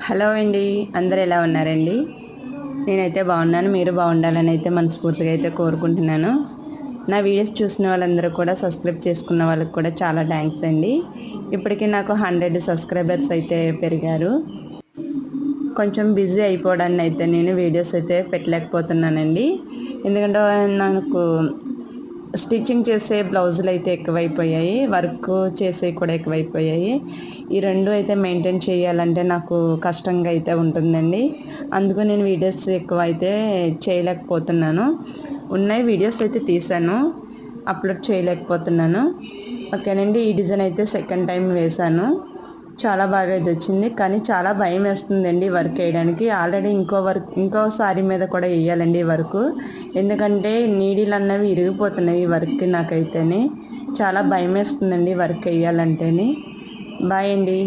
Hello అండి, అందరు ఎలా ఉన్నారండి? నేనైతే బాగున్నాను. మీరు బాగుండాలని అయితే మనస్ఫూర్తిగా అయితే కోరుకుంటున్నాను. నా వీడియోస్ చూసిన వాళ్ళందరూ కూడా సబ్స్క్రైబ్ చేసుకున్న వాళ్ళకి కూడా చాలా థ్యాంక్స్ అండి. ఇప్పటికీ నాకు 100 సబ్స్క్రైబర్స్ అయితే పెరిగారు. కొంచెం బిజీ అయిపోవడాన్ని అయితే నేను వీడియోస్ అయితే పెట్టలేకపోతున్నానండి. ఎందుకంటే నాకు స్టిచ్చింగ్ చేసే బ్లౌజులు అయితే ఎక్కువైపోయాయి, వర్క్ చేసేవి కూడా ఎక్కువైపోయాయి. ఈ రెండు అయితే మెయింటైన్ చేయాలంటే నాకు కష్టంగా అయితే ఉంటుందండి. అందుకు నేను వీడియోస్ ఎక్కువ అయితే చేయలేకపోతున్నాను. ఉన్నాయి వీడియోస్ అయితే తీసాను, అప్లోడ్ చేయలేకపోతున్నాను. ఓకేనండి, ఈ డిజైన్ అయితే సెకండ్ టైం వేశాను. చాలా బాగా ఇది వచ్చింది, కానీ చాలా భయం వేస్తుందండి వర్క్ వేయడానికి. ఆల్రెడీ ఇంకో సారీ మీద కూడా వేయాలండి వర్క్. ఎందుకంటే నీడిలు అన్నవి ఇరిగిపోతున్నాయి ఈ వర్క్. నాకైతేనే చాలా భయం వేస్తుందండి వర్క్ వేయాలంటేనే. బాయ్ అండి.